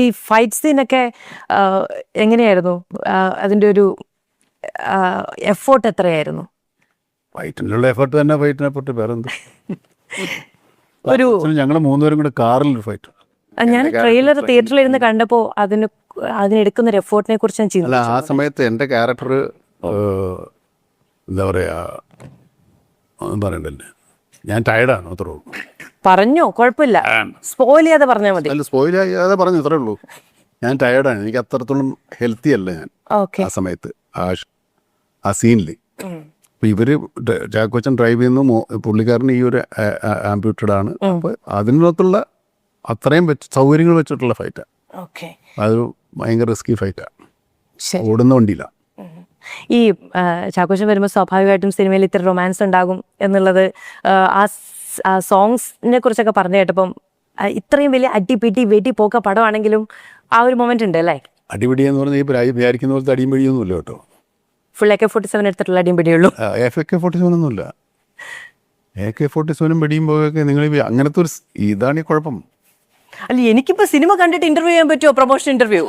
ഈ ഫൈറ്റ് സീനൊക്കെ എങ്ങനെയായിരുന്നു? അതിൻ്റെ ഒരു എഫേർട്ട് എത്രയായിരുന്നു? ഫൈറ്റിനുള്ള എഫേർട്ട് തന്നെ, ഫൈറ്റിനെ എഫേർട്ട് വേറെ എന്ത്. ഒരു ഞങ്ങൾ മൂന്നുപേരും കൂടെ കാറിലൊരു ഫൈറ്റ്. ഞാൻ ട്രെയിലർ തിയേറ്ററിൽ ഇരുന്ന് കണ്ടപ്പോൾ അതിനെടുക്കുന്ന ഒരു എഫേർട്ടിനെ കുറിച്ച് ഞാൻ അല്ല, ആ സമയത്ത് എൻ്റെ ക്യാരക്ടർ എന്താ പറയുക, ഒന്നും പറയണ്ടല്ലേ, ഞാൻ ടയർഡാണ്, അത്രേ ഉള്ളൂ. പറഞ്ഞോ, കുഴപ്പമില്ല, സ്പോയിൽ ചെയ്യാതെ പറഞ്ഞാൽ മതി. അല്ല, സ്പോയിൽ ചെയ്യാതെ പറഞ്ഞു, അത്രേ ഉള്ളൂ. ഞാൻ ടയർഡാണ്, എനിക്ക് അത്രത്തോളം ഹെൽത്തി അല്ല ഞാൻ ആ സമയത്ത്, ആ സീനിൽ. അപ്പോൾ ഇവർ ചാക്കോച്ചൻ ഡ്രൈവ് ചെയ്യുന്നു, പുള്ളിക്കാരൻ ഈ ഒരു ആംപ്യൂട്ടഡ് ആണ്. അപ്പോൾ അതിനകത്തുള്ള അത്രയും സൗകര്യങ്ങൾ വെച്ചിട്ടുള്ള ഫൈറ്റാണ്. അതൊരു ഭയങ്കര റിസ്കി ഫൈറ്റാണ്, ഓടുന്ന വണ്ടിയില്ല. ഈ ചാക്കോച്ചൻ വരുമ്പോൾ സ്വാഭാവികമായിട്ടും സിനിമയിൽ ഇത്ര റൊമാൻസ് ഉണ്ടാകും എന്നുള്ളത് ആ സോങ്സിനെ കുറിച്ചൊക്കെ പറഞ്ഞു കേട്ടപ്പം ഇത്രയും വലിയ അടിപിടി വെടി പോക്ക പടമാണെങ്കിലും ആ ഒരു മൊമെന്റ് ഉണ്ട് അല്ലേ? അടിപിടി എന്ന് പറഞ്ഞാൽ ഈ വിചാരിക്കുന്ന പോലത്തെ അടിയും പിടിയൊന്നുമില്ല കേട്ടോ. ഫുൾ AK-47 എടുത്തിട്ടുള്ള അടിയും പിടിയുള്ളൂ. AK-47 ഒന്നുമില്ല. AK-47 പിടിയും പോയൊക്കെ നിങ്ങൾ അങ്ങനത്തെ ഒരു ഇതാണ് ഈ കുഴപ്പം. അല്ല, എനിക്കിപ്പോ സിനിമ കണ്ടിട്ട് ഇന്റർവ്യൂ ചെയ്യാൻ പറ്റുമോ? പ്രൊമോഷൻ ഇന്റർവ്യൂ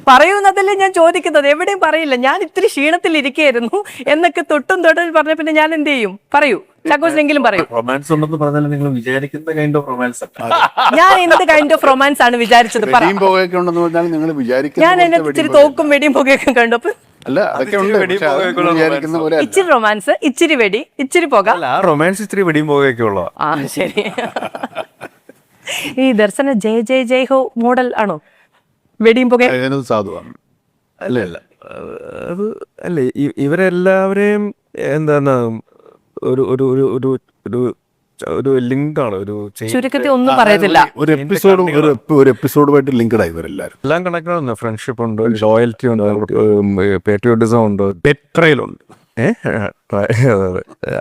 പറയുന്നതല്ലേ ഞാൻ ചോദിക്കുന്നത്, എവിടെയും പറയില്ല. ഞാൻ ഇത്തിരി ക്ഷീണത്തിൽ ഇരിക്കുകയായിരുന്നു എന്നൊക്കെ തൊട്ടും പറഞ്ഞ പിന്നെ ഞാൻ എന്ത് ചെയ്യും? പറയൂ, ചാക്കോച്ചനെങ്കിലും പറയൂ. റൊമാൻസ് ഉണ്ടെന്ന് പറഞ്ഞാൽ നിങ്ങൾ വിചാരിക്കുന്ന കൈൻഡ് ഓഫ് റൊമാൻസ്. ഞാൻ എന്ത് കൈൻഡ് ഓഫ് റൊമാൻസ് ആണ് വിചാരിച്ചത്? ഞാൻ എന്നെ ഇച്ചിരി തോക്കും വെടിയും പുകയൊക്കെ കണ്ടു. അപ്പൊ ഇച്ചിരി റൊമാൻസ്, ഇച്ചിരി വെടി, ഇച്ചിരി പുക. റൊമാൻസ് ഇച്ചിരി വെടിയും പുകയൊക്കെ ഉള്ളു. ആ, ശരി. ഈ ദർശന ജയ ജയ ജയ് ഹോ മോഡൽ ആണോ വെടിയും പുക? സാധുവാണ്. അല്ല അല്ല, അത് അല്ലേ, ഇവരെല്ലാവരെയും എന്താണ് ഒരു ഒരു ഒരു ഒരു ഒരു ഒരു ലിങ്ക് ആണ്, ഒരു ചുരുക്കത്തിൽ ഒന്നും പറയത്തില്ല. ഒരു എപ്പിസോഡുമായിട്ട് ലിങ്ക്ഡ് ആയി ഇവരെല്ലാവരും. എല്ലാം കണക്റ്റഡ് ആണ്. ഫ്രണ്ട്ഷിപ്പ് ഉണ്ട്, ലോയൽറ്റി ഉണ്ട്, പേട്രിയോട്ടിസം ഉണ്ട്, ബെട്രയൽ ഉണ്ട്.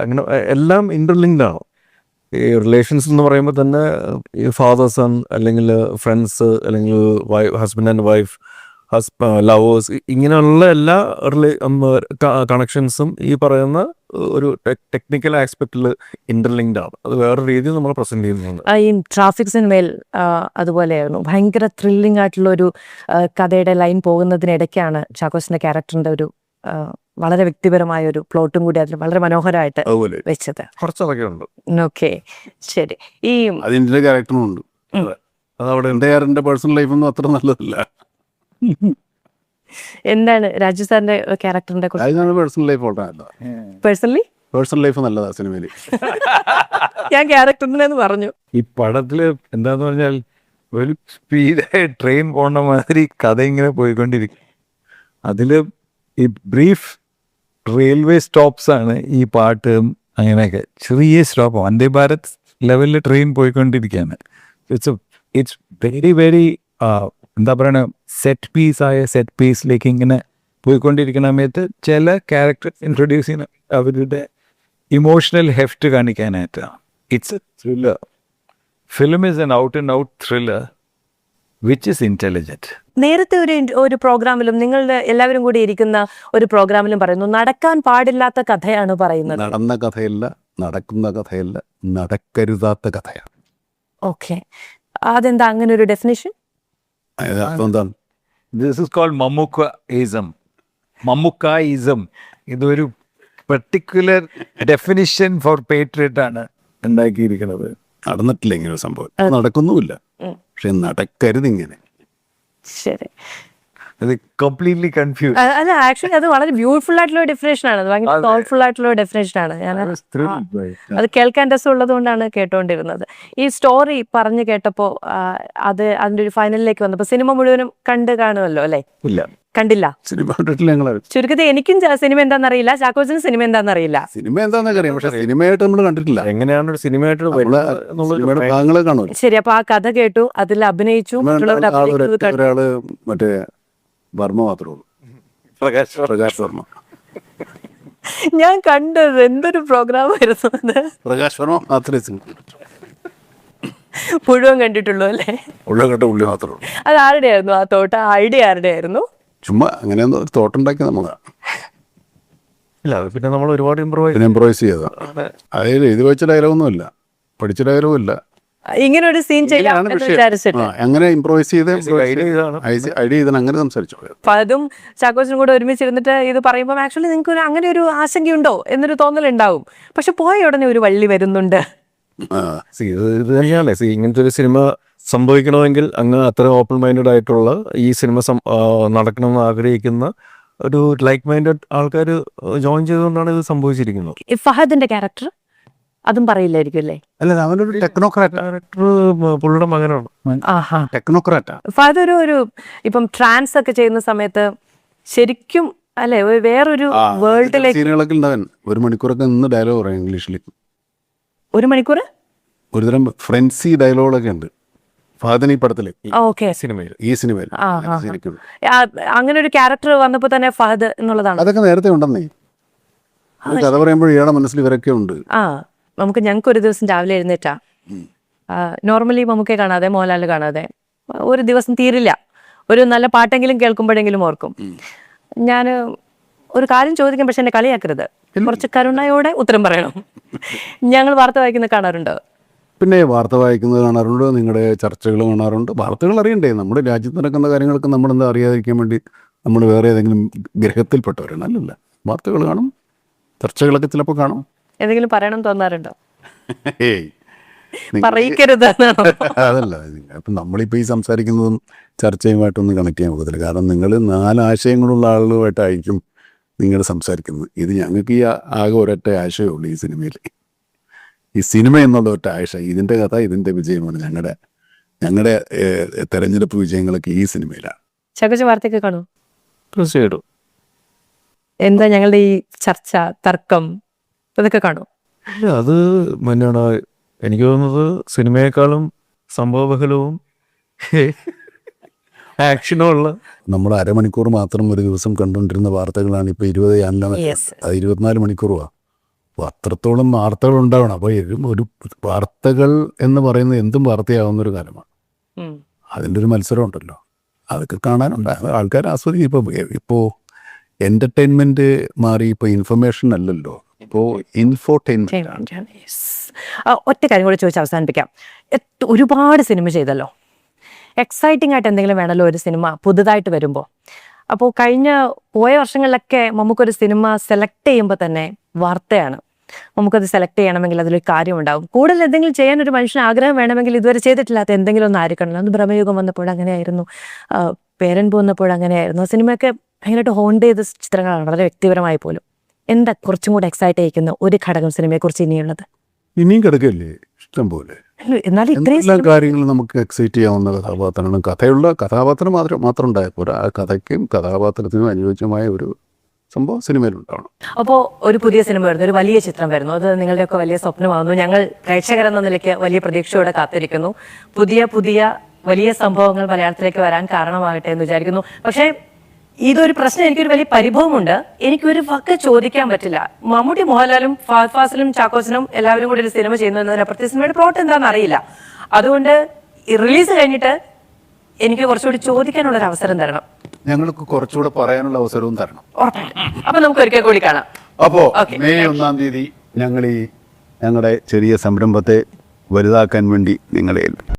അങ്ങനെ എല്ലാം ഇന്റർലിങ്ക്ഡ് ആണ്. ഈ റിലേഷൻസ് എന്ന് പറയുമ്പോൾ തന്നെ ഈ ഫാദർ സൺ, അല്ലെങ്കിൽ ഫ്രണ്ട്സ്, അല്ലെങ്കിൽ ഹസ്ബൻഡ് ആൻഡ് വൈഫ്, ലവേഴ്സ്, ഇങ്ങനെയുള്ള എല്ലാ കണക്ഷൻസും ഈ പറയുന്ന ഒരു ടെക്നിക്കൽ ആസ്പെക്റ്റിൽ ഇന്റർലിങ്ക്ഡ് ആണ്. അത് വേറെ രീതിയിൽ നമ്മൾ പ്രസന്റ് ചെയ്യുന്നുണ്ട്. ഈ ട്രാഫിക് സിനിമയിൽ അതുപോലെയായിരുന്നു. ഭയങ്കര ത്രില്ലിംഗ് ആയിട്ടുള്ള ഒരു കഥയുടെ ലൈൻ പോകുന്നതിനിടയ്ക്കാണ് ചാക്കോച്ചന്റെ ക്യാരക്ടറിന്റെ ഒരു വളരെ വ്യക്തിപരമായ ഒരു പ്ലോട്ടും കൂടി അതിൽ വളരെ മനോഹരമായിട്ട് വെച്ചത്. കുറച്ചതൊക്കെ ഉണ്ട്. ഓക്കെ, ശരി. ഈ അതിന്റെ ക്യാരക്ടറും ഉണ്ട്. അതവിടെ എൻ്റെ പേഴ്സണൽ ലൈഫൊന്നും അത്ര നല്ലതല്ല. എന്താണ് രാജു സാറിന്റെ ക്യാരക്ടറിന്റെ പേഴ്സണൽ ലൈഫ് പേഴ്സണൽ ലൈഫ് നല്ലതാ സിനിമയിൽ. ഞാൻ ക്യാരക്ടറിനെന്ന് പറഞ്ഞു. ഈ പടത്തില് എന്താന്ന് പറഞ്ഞാൽ ഒരു സ്പീഡായി ട്രെയിൻ പോണ മാതിരി കഥ ഇങ്ങനെ പോയിക്കൊണ്ടിരിക്കും. അതില് ഈ ബ്രീഫ് റെയിൽവേ സ്റ്റോപ്സ് ആണ് ഈ പാട്ട്. അങ്ങനെയൊക്കെ ചെറിയ സ്റ്റോപ്പ്, വന്ദേ ഭാരത് ലെവലിൽ ട്രെയിൻ പോയിക്കൊണ്ടിരിക്കുകയാണ്. ഇറ്റ്സ് വെരി വെരി എന്താ പറയണ, സെറ്റ് പീസിലേക്ക് ഇങ്ങനെ പോയിക്കൊണ്ടിരിക്കുന്ന സമയത്ത് ചില ക്യാരക്ടർ ഇൻട്രൊഡ്യൂസ് ചെയ്യുന്ന അവരുടെ ഇമോഷണൽ ഹെഫ്റ്റ് കാണിക്കാനായിട്ടാണ്. It's a thriller film, is an out and out thriller which is intelligent. നേരത്തെ ഒരു പ്രോഗ്രാമിലും, നിങ്ങളുടെ എല്ലാവരും കൂടി ഇരിക്കുന്ന ഒരു പ്രോഗ്രാമിലും പറയുന്നു നടക്കാൻ പാടില്ലാത്ത കഥയാണ് പറയുന്നത്. നടന്ന കഥയല്ല, നടക്കുന്ന കഥയല്ല, നടക്കരുതാത്ത കഥയാണ്. ഓക്കെ, അതെന്താ അങ്ങനെ ഒരു ഡെഫിനിഷൻ? This is called മമ്മുക്കായിസം. ഇതൊരു പെർട്ടിക്കുലർ ഡെഫിനിഷൻ ഫോർ പേട്രിയറ്റ് ആണ് ഉണ്ടാക്കിയിരിക്കുന്നത്. നടന്നിട്ടില്ല ഇങ്ങനെ ഒരു സംഭവം, നടക്കുന്നുമില്ല, പക്ഷെ നടക്കരുത് ഇങ്ങനെ. ശരി, അത് കംപ്ലീറ്റ്ലി കൺഫ്യൂസ്. അല്ല, ആക്ച്വലി അത് വളരെ ബ്യൂട്ടിഫുൾ ആയിട്ടുള്ള ഡെഫിനേഷൻ ആണ്, ഭയങ്കര തോട്ട്ഫുൾ ആയിട്ടുള്ള ഡെഫിനേഷൻ ആണ്. ഞാൻ അത് കേൾക്കാൻ രസമുള്ളത് കൊണ്ടാണ് കേട്ടോണ്ടിരുന്നത്. ഈ സ്റ്റോറി പറഞ്ഞു കേട്ടപ്പോ അത് അതിന്റെ ഒരു ഫൈനലിലേക്ക് വന്നപ്പോ സിനിമ മുഴുവനും കണ്ടു കാണുമല്ലോ അല്ലേ? ഇല്ല, കണ്ടില്ല. സിനിമ കണ്ടിട്ടില്ല. ചുരുക്കത്തിൽ എനിക്കും സിനിമ എന്താണെന്നറിയില്ല, ചാക്കോച്ചനും സിനിമ എന്താണെന്നറിയില്ല. സിനിമ എന്താണെന്നൊക്കെ അറിയാം, പക്ഷെ സിനിമയായിട്ട് നമ്മൾ കണ്ടിട്ടില്ല. എങ്ങനെയാണ് ഒരു സിനിമയായിട്ട് ഭാഗങ്ങളെ കാണുമല്ലോ. ശരി, അപ്പൊ ആ കഥ കേട്ടു, അതിൽ അഭിനയിച്ചു. ഒരാള് മറ്റേ വർമ്മ മാത്രമേ ഉള്ളൂ, പ്രകാശ് വർമ്മ. ഞാൻ കണ്ടത് എന്തൊരു പ്രോഗ്രാം ആയിരുന്നു. പ്രകാശ് വർമ്മ മാത്രമേ മുഴുവൻ കണ്ടിട്ടുള്ളൂ അല്ലേ? ഉള്ളി മാത്രമേ ഉള്ളൂ. അത് ആരുടെ ആയിരുന്നു ആ തോട്ട? ഐഡിയ ആരുടെ ആയിരുന്നു? ചുമ്മാ അങ്ങനെ ഒരു തോട്ടുണ്ടാക്കി നമ്മളാ. ഇല്ല, പിന്നെ നമ്മൾ ഒരുപാട് ഇംപ്രൂവൈസ് ചെയ്തതാ. അതായത് ഇത് വെച്ച ഡയലോഗൊന്നുമില്ല, പഠിച്ച ഡയലോഗും ഇല്ല, ഇങ്ങനെ ഒരു സീൻ ചെയ്യാം ഇങ്ങനെയാണ് എന്ന് വിഷയം. വിചാരിച്ചിട്ട് അങ്ങനെ ഇംപ്രോവൈസ് ചെയ്ത് idea ഇതാണ്. ഐഡിയ ചെയ്ത് അങ്ങനെ സംസാരിച്ചു പോയത്. ഫഹദും ചാക്കോച്ചനും കൂടെ ഒരുമിച്ചിരുന്നിട്ട് ഇത് പറയുമ്പോൾ ആക്ച്വലി നിങ്ങൾക്ക് ഒരു അങ്ങനെ ഒരു ആശങ്കയുണ്ടോ എന്നൊരു തോന്നലുണ്ടാവും. പക്ഷെ പോയ ഉടനെ ഒരു വള്ളി വരുന്നുണ്ട്. ഇത് തന്നെയാണ് ഇങ്ങനത്തെ ഒരു സിനിമ സംഭവിക്കണമെങ്കിൽ അങ്ങ് അത്ര ഓപ്പൺ മൈൻഡഡ് ആയിട്ടുള്ള ഈ സിനിമ നടക്കണമെന്ന് ആഗ്രഹിക്കുന്ന ഒരു ലൈക്ക് മൈൻഡഡ് ആൾക്കാർ ജോയിൻ ചെയ്തുകൊണ്ടാണ് ഇത് സംഭവിച്ചിരിക്കുന്നത്. ഈ ഫഹദിന്റെ ക്യാരക്ടർ അതും പറയില്ലായിരിക്കും അല്ലേ? അല്ല, അവനൊരു ടെക്നോക്രാറ്റ്. ഡയറക്ടർ പുള്ളിയുടെ മകനാണ്. ആഹാ. ടെക്നോക്രാറ്റാ. ഫഹദ് ഒരു ഇപ്പം ട്രാൻസ് ഒക്കെ ചെയ്യുന്ന സമയത്ത് ശരിക്കും അല്ലെ വേറൊരു വേൾഡിലേക്ക് സീനുകളൊക്കെ ഉണ്ടാവൻ 1 മണിക്കൂറൊക്കെ നിന്ന് ഡയലോഗ് പറയാം ഇംഗ്ലീഷിൽ. 1 മണിക്കൂർ ഒരുതരം ഫ്രൻസി ഡയലോഗൊക്കെ ഉണ്ട് ഫഹദിന് ഈ പടത്തില്, ഓക്കെ സിനിമയിൽ ഈ സിനിമയിൽ. അങ്ങനെ ഒരു ക്യാരക്ടർ വന്നപ്പോ തന്നെ ഫഹദ് എന്നുള്ളതാണ്. അതൊക്കെ നേരത്തെ ഉണ്ടെന്നേ. കഥ പറയുമ്പോൾ ഇയാളുടെ മനസ്സിൽ ഇവരൊക്കെ ഉണ്ട്. ഞങ്ങൾക്ക് ഒരു ദിവസം രാവിലെ എഴുന്നേറ്റാ നോർമലി മമ്മൂക്കെ കാണാതെ മോഹൻലാൽ കാണാതെ ഒരു ദിവസം തീരില്ല. ഒരു നല്ല പാട്ടെങ്കിലും കേൾക്കുമ്പോഴെങ്കിലും ഓർക്കും. ഞാൻ ഒരു കാര്യം ചോദിക്കും, പക്ഷെ എന്നെ കളിയാക്കരുത്, കുറച്ച് കരുണയോടെ ഉത്തരം പറയണം. ഞങ്ങൾ വാർത്ത വായിക്കുന്നത് കാണാറുണ്ട്. പിന്നെ വാർത്ത വായിക്കുന്നത് കാണാറുണ്ട്, നിങ്ങളുടെ ചർച്ചകൾ കാണാറുണ്ട്. വാർത്തകൾ അറിയണ്ടേ? നമ്മുടെ രാജ്യത്ത് നടക്കുന്ന കാര്യങ്ങളൊക്കെ നമ്മളെന്താ അറിയാതിരിക്കാൻ വേണ്ടി നമ്മൾ വേറെ ഏതെങ്കിലും ഗ്രഹത്തിൽപ്പെട്ടവരാണ്? അല്ലല്ല, വാർത്തകൾ കാണും, ചർച്ചകളൊക്കെ ചിലപ്പോൾ കാണും. എന്തെങ്കിലും പറയണം തോന്നാറുണ്ടോ? ഏയ് പറയിക്കരുത് എന്നാണോ? അതല്ല, അപ്പം നമ്മളിപ്പോൾ ഈ സംസാരിക്കുന്നതും ചർച്ചയുമായിട്ടൊന്നും കണക്ട് ചെയ്യാൻ പോകത്തില്ല. കാരണം നിങ്ങൾ 4 ആശയങ്ങളുള്ള ആളുകളുമായിട്ടായിരിക്കും നിങ്ങൾ സംസാരിക്കുന്നത്. ഇത് ഞങ്ങൾക്ക് ഈ ആകെ ഒരൊറ്റ ആശയമേ ഉള്ളൂ ഈ സിനിമയിൽ. ഈ സിനിമ എന്നുള്ള ഒറ്റ ആശയം, ഇതിൻ്റെ കഥ, ഇതിൻ്റെ വിജയമാണ്. ഞങ്ങളുടെ തെരഞ്ഞെടുപ്പ് വിജയങ്ങളൊക്കെ ഈ സിനിമയിലാണ്. ചകച്ച വാർത്തയൊക്കെ കാണും? തീർച്ചയായിട്ടും. എന്താ ഞങ്ങളുടെ ഈ ചർച്ച, തർക്കം, ഇതൊക്കെ കാണും? ഇല്ല, അത് തന്നെയാണ് എനിക്ക് തോന്നുന്നത്. സിനിമയെക്കാളും സംഭവബഹലവും ആക്ഷനും ഉള്ള നമ്മൾ അരമണിക്കൂർ മാത്രം ഒരു ദിവസം കണ്ടുകൊണ്ടിരുന്ന വാർത്തകളാണ് ഇപ്പോൾ 20 ചാനലാണ്. അത് 24 മണിക്കൂറുമാണ്. അപ്പോൾ അത്രത്തോളം വാർത്തകൾ ഉണ്ടാവണം. അപ്പോൾ ഒരു വാർത്തകൾ എന്ന് പറയുന്നത് എന്തും വാർത്തയാവുന്നൊരു കാലമാണ്. അതിൻ്റെ ഒരു മത്സരം ഉണ്ടല്ലോ, അതൊക്കെ കാണാനുണ്ട്. ആൾക്കാർ ആസ്വദിക്കും. ഇപ്പോൾ എൻ്റർടൈൻമെൻറ്റ് മാറി, ഇപ്പോൾ ഇൻഫർമേഷൻ അല്ലല്ലോ, ഇപ്പോൾ ഇൻഫോർടൈൻമെൻറ്റ്. ഒറ്റ കാര്യം കൂടെ ചോദിച്ച് അവസാനിപ്പിക്കാം. ഒരുപാട് സിനിമ ചെയ്തല്ലോ, എക്സൈറ്റിംഗ് ആയിട്ട് എന്തെങ്കിലും വേണമല്ലോ ഒരു സിനിമ പുതുതായിട്ട് വരുമ്പോൾ. അപ്പോൾ പോയ വർഷങ്ങളിലൊക്കെ നമുക്കൊരു സിനിമ സെലക്ട് ചെയ്യുമ്പോൾ തന്നെ വാർത്തയാണ്. നമുക്കത് സെലക്ട് ചെയ്യണമെങ്കിൽ അതിലൊരു കാര്യമുണ്ടാവും. കൂടുതൽ എന്തെങ്കിലും ചെയ്യാൻ ഒരു മനുഷ്യന് ആഗ്രഹം വേണമെങ്കിൽ ഇതുവരെ ചെയ്തിട്ടില്ലാത്ത എന്തെങ്കിലും ഒന്ന് ആയിരിക്കണം. അന്ന് ബ്രഹ്മയുഗം വന്നപ്പോൾ അങ്ങനെയായിരുന്നു, പേരൻപ് വന്നപ്പോൾ അങ്ങനെയായിരുന്നു. സിനിമയൊക്കെ ഭയങ്കരമായിട്ട് ഹോണ്ട് ചെയ്ത ചിത്രങ്ങളാണ്, വളരെ വ്യക്തിപരമായി പോലും. എന്താ കുറച്ചും കൂടെ എക്സൈറ്റ് ചെയ്യിക്കുന്ന ഒരു ഘടകം സിനിമയെക്കുറിച്ച് ഇനിയുള്ളത്? ഇനിയും കിടക്കല്ലേ ഇഷ്ടം പോലെ. എന്നാലും എല്ലാ കാര്യങ്ങളും നമുക്ക് എക്സൈറ്റ് ചെയ്യാവുന്ന കഥാപാത്രമാണ്. കഥയുള്ള കഥാപാത്രം മാത്രം ഉണ്ടായപ്പോൾ ആ കഥയ്ക്കും കഥാപാത്രത്തിനും അനുയോജ്യമായ ഒരു സംഭവം സിനിമയിലുണ്ടാവണം. അപ്പോൾ ഒരു പുതിയ സിനിമ വരുന്നു, ഒരു വലിയ ചിത്രം വരുന്നു, അത് നിങ്ങളുടെയൊക്കെ വലിയ സ്വപ്നമാകുന്നു. ഞങ്ങൾ പ്രേക്ഷകരെന്ന നിലയ്ക്ക് വലിയ പ്രതീക്ഷയോടെ കാത്തിരിക്കുന്നു. പുതിയ വലിയ സംഭവങ്ങൾ മലയാളത്തിലേക്ക് വരാൻ കാരണമാകട്ടെ എന്ന് വിചാരിക്കുന്നു. പക്ഷേ ഇതൊരു പ്രശ്നം, എനിക്കൊരു വലിയ പരിഭവമുണ്ട്. എനിക്കൊരു വക്ക് ചോദിക്കാൻ പറ്റില്ല. മമ്മൂട്ടി, മോഹൻലാലും, ഫഹദ് ഫാസിലും ചാക്കോച്ചനും എല്ലാവരും കൂടി ഒരു സിനിമ ചെയ്യുന്നു എന്നതിനപ്പുറത്തെ സിനിമയുടെ പ്ലോട്ട് എന്താണെന്ന് അറിയില്ല. അതുകൊണ്ട് റിലീസ് കഴിഞ്ഞിട്ട് എനിക്ക് കുറച്ചുകൂടി ചോദിക്കാനുള്ളൊരു അവസരം തരണം. ഞങ്ങൾക്ക് കുറച്ചുകൂടെ പറയാനുള്ള അവസരവും തരണം. ഉറപ്പായിട്ടും. അപ്പൊ നമുക്ക് ഒരിക്കൽ കൂടി കാണാം. അപ്പോൾ മെയ് 1-ാം തീയതി ഞങ്ങളുടെ ചെറിയ സംരംഭത്തെ വലുതാക്കാൻ വേണ്ടി നിങ്ങളെ